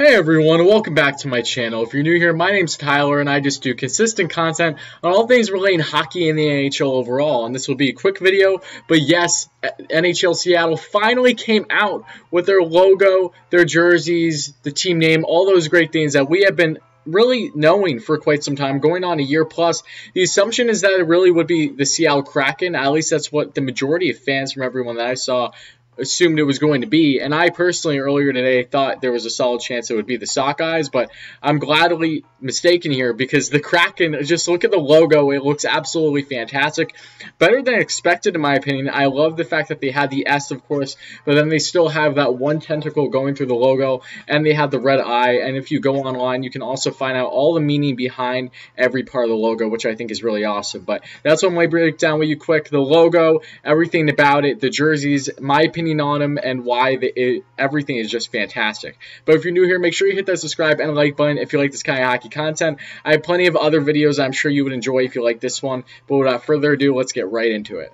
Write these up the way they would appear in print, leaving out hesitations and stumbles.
Hey everyone, welcome back to my channel. If you're new here, my name's Tyler and I just do consistent content on all things relating hockey and the NHL overall. And this will be a quick video, but yes, NHL Seattle finally came out with their logo, their jerseys, the team name, all those great things that we have been really knowing for quite some time, going on a year plus. The assumption is that it really would be the Seattle Kraken. At least that's what the majority of fans from everyone that I saw assumed it was going to be, and I personally earlier today thought there was a solid chance it would be the Sockeyes, but I'm gladly mistaken here because the Kraken, just look at the logo, it looks absolutely fantastic, better than expected in my opinion. I love the fact that they had the S, of course, but then they still have that one tentacle going through the logo, and they have the red eye, and if you go online, you can also find out all the meaning behind every part of the logo, which I think is really awesome. But that's what I'm going to break down with you quick. The logo, everything about it, the jerseys, my opinion on them, and why everything is just fantastic. But if you're new here, make sure you hit that subscribe and like button if you like this kind of hockey content. I have plenty of other videos I'm sure you would enjoy if you like this one. But without further ado, let's get right into it.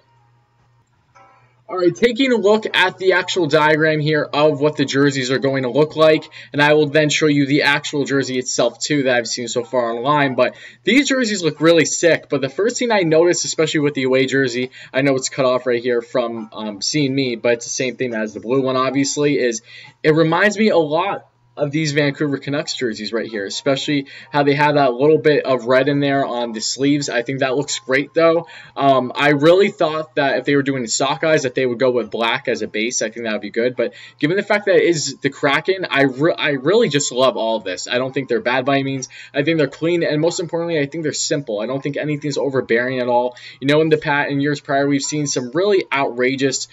Alright, taking a look at the actual diagram here of what the jerseys are going to look like, and I will then show you the actual jersey itself too that I've seen so far online. But these jerseys look really sick, but the first thing I noticed, especially with the away jersey, I know it's cut off right here from seeing me, but it's the same thing as the blue one obviously, is it reminds me a lot of these Vancouver Canucks jerseys right here, especially how they have that little bit of red in there on the sleeves. I think that looks great though. I really thought that if they were doing the Sockeyes that they would go with black as a base. I think that would be good, but given the fact that it is the Kraken, I really just love all of this. I don't think they're bad by any means. I think they're clean, and most importantly, I think they're simple. I don't think anything's overbearing at all. You know, in years prior, we've seen some really outrageous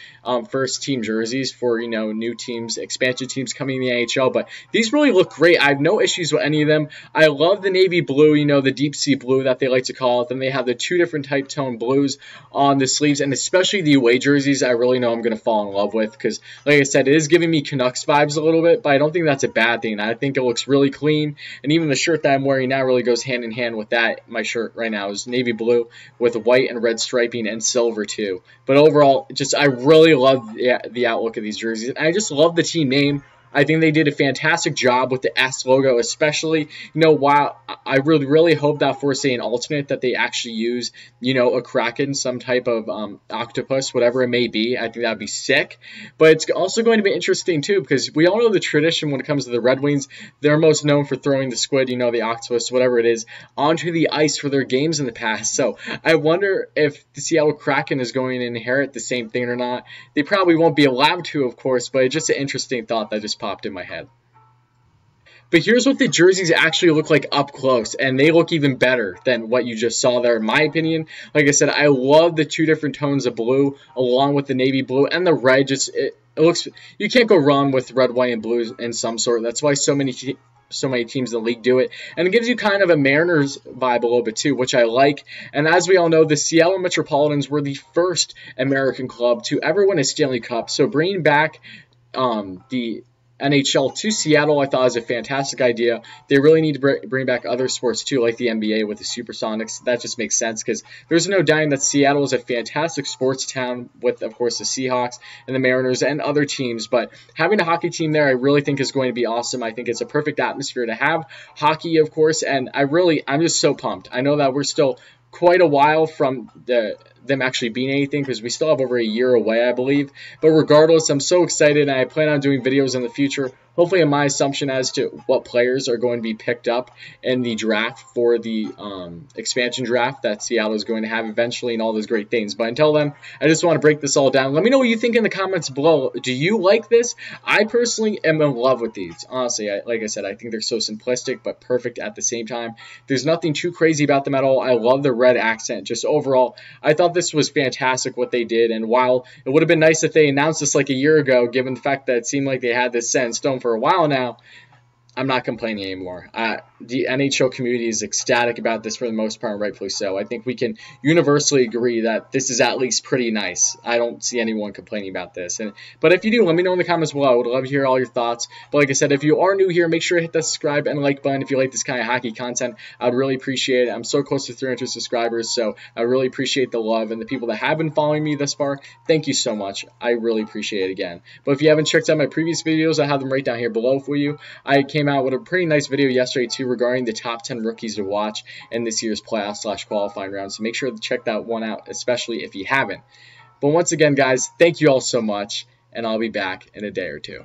first team jerseys for, you know, new teams, expansion teams coming in the NHL, but these really look great. I have no issues with any of them. I love the navy blue, you know, the deep sea blue that they like to call it. Then they have the two different type tone blues on the sleeves, and especially the away jerseys I really know I'm going to fall in love with because, like I said, it is giving me Canucks vibes a little bit, but I don't think that's a bad thing. I think it looks really clean, and even the shirt that I'm wearing now really goes hand in hand with that. My shirt right now is navy blue with white and red striping and silver too. But overall, just I really love the outlook of these jerseys, and I just love the team name. I think they did a fantastic job with the S logo, especially, you know, while I really hope that for, say, an alternate that they actually use, you know, a Kraken, some type of octopus, whatever it may be. I think that would be sick. But it's also going to be interesting, too, because we all know the tradition when it comes to the Red Wings. They're most known for throwing the squid, you know, the octopus, whatever it is, onto the ice for their games in the past. So I wonder if the Seattle Kraken is going to inherit the same thing or not. They probably won't be allowed to, of course, but it's just an interesting thought that just popped in my head. But here's what the jerseys actually look like up close, and they look even better than what you just saw there, in my opinion. Like I said, I love the two different tones of blue, along with the navy blue and the red. Just it looks, you can't go wrong with red, white, and blue in some sort. That's why so many teams in the league do it, and it gives you kind of a Mariners vibe a little bit too, which I like. And as we all know, the Seattle Metropolitans were the first American club to ever win a Stanley Cup, so bringing back the NHL to Seattle, I thought was a fantastic idea. They really need to bring back other sports too, like the NBA with the Supersonics. That just makes sense because there's no denying that Seattle is a fantastic sports town with, of course, the Seahawks and the Mariners and other teams. But having a hockey team there, I really think is going to be awesome. I think it's a perfect atmosphere to have hockey, of course, and I'm just so pumped. I know that we're still quite a while from them actually being anything because we still have over a year away, I believe. But regardless, I'm so excited, and I plan on doing videos in the future, hopefully in my assumption as to what players are going to be picked up in the draft for the expansion draft that Seattle is going to have eventually and all those great things. But until then, I just want to break this all down. Let me know what you think in the comments below. Do you like this? I personally am in love with these. Honestly, like I said, I think they're so simplistic but perfect at the same time. There's nothing too crazy about them at all. I love the red accent. Just overall, I thought this was fantastic what they did. And while it would have been nice if they announced this like a year ago, given the fact that it seemed like they had this set in stone for a while now, I'm not complaining anymore. The NHL community is ecstatic about this for the most part, and rightfully so. I think we can universally agree that this is at least pretty nice. I don't see anyone complaining about this. But if you do, let me know in the comments below. I would love to hear all your thoughts. But like I said, if you are new here, make sure to hit that subscribe and like button if you like this kind of hockey content. I would really appreciate it. I'm so close to 300 subscribers, so I really appreciate the love. And the people that have been following me thus far, thank you so much. I really appreciate it again. But if you haven't checked out my previous videos, I have them right down here below for you. I came came out with a pretty nice video yesterday too regarding the top 10 rookies to watch in this year's playoff/qualifying round. So make sure to check that one out, especially if you haven't. But once again, guys, thank you all so much, and I'll be back in a day or two.